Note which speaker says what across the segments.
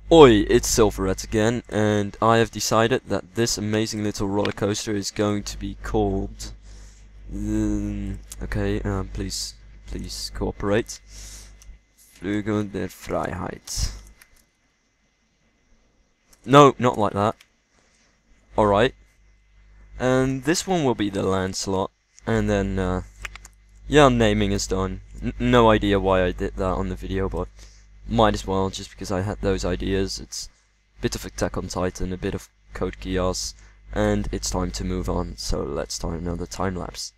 Speaker 1: Oi, it's Silverette again, and I have decided that this amazing little roller coaster is going to be called... please cooperate. Flügel der Freiheit. No, not like that. Alright. And this one will be the Lancelot, and then, yeah, naming is done. No idea why I did that on the video, but might as well, just because I had those ideas. It's a bit of Attack on Titan, a bit of Code Geass, and it's time to move on, so let's start another time lapse.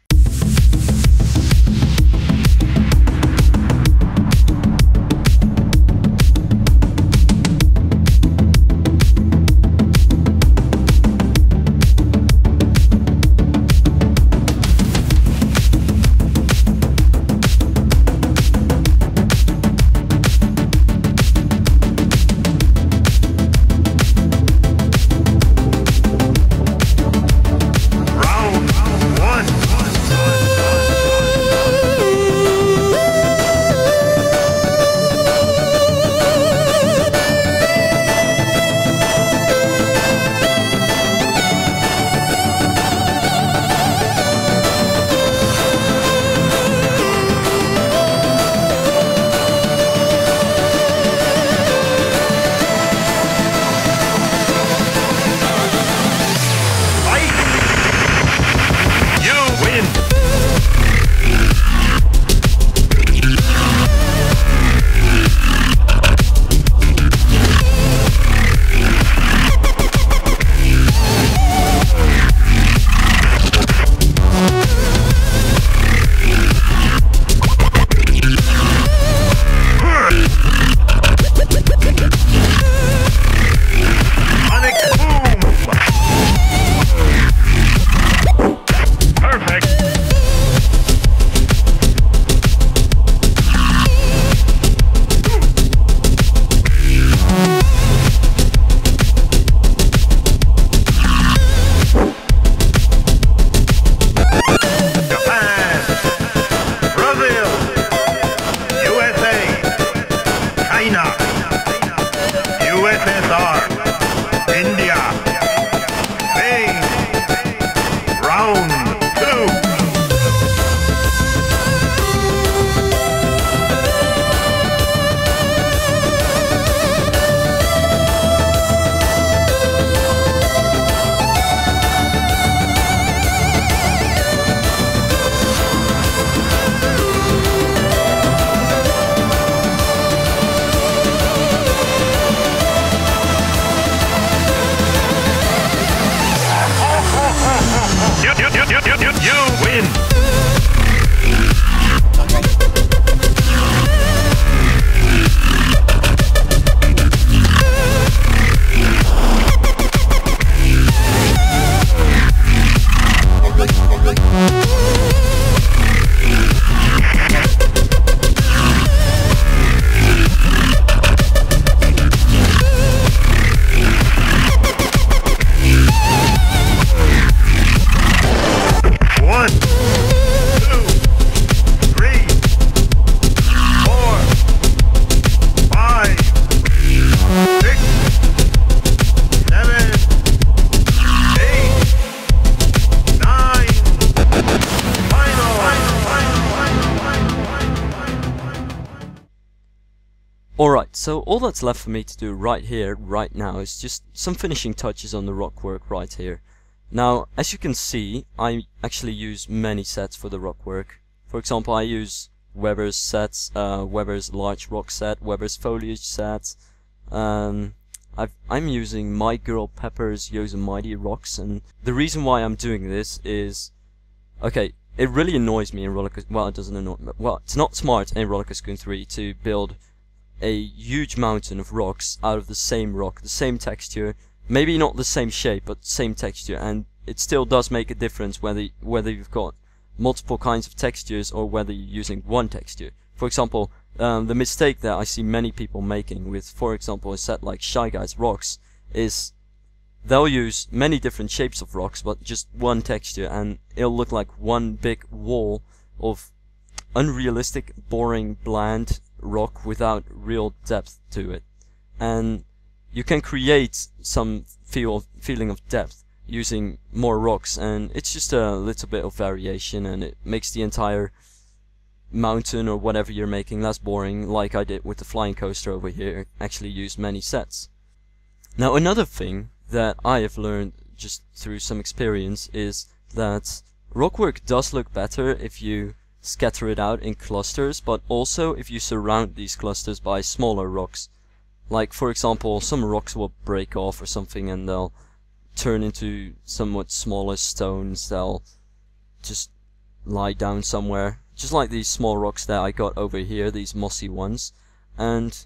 Speaker 1: Alright, so all that's left for me to do right here, right now, is just some finishing touches on the rock work right here. Now, as you can see, I actually use many sets for the rock work. For example, I use Weber's sets, Weber's large rock set, Weber's foliage sets. I'm using My Girl Pepper's Yosemite rocks, and the reason why I'm doing this is, okay, it really annoys me in Roller Coaster. Well, it doesn't annoy me. Well, it's not smart in Roller Coaster 3 to build a huge mountain of rocks out of the same rock, the same texture, maybe not the same shape, but same texture, and it still does make a difference whether you've got multiple kinds of textures or whether you're using one texture. For example, the mistake that I see many people making with, for example, a set like Shy Guy's rocks is they'll use many different shapes of rocks, but just one texture, and it'll look like one big wall of unrealistic, boring, bland rock without real depth to it. And you can create some feeling of depth using more rocks, and it's just a little bit of variation, and it makes the entire mountain or whatever you're making less boring, like I did with the flying coaster over here. Actually use many sets. Now another thing that I have learned just through some experience is that rockwork does look better if you scatter it out in clusters, but also if you surround these clusters by smaller rocks. Like for example, some rocks will break off or something and they'll turn into somewhat smaller stones. They'll just lie down somewhere, just like these small rocks that I got over here, these mossy ones. And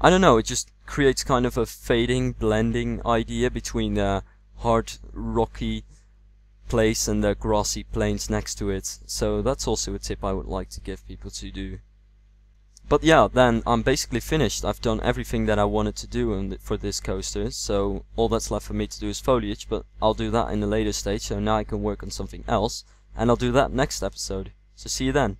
Speaker 1: I don't know, it just creates kind of a fading, blending idea between the hard, rocky place and the grassy plains next to it. So that's also a tip I would like to give people to do. But yeah, then I'm basically finished. I've done everything that I wanted to do for this coaster, so all that's left for me to do is foliage, but I'll do that in a later stage, so now I can work on something else, and I'll do that next episode. So see you then.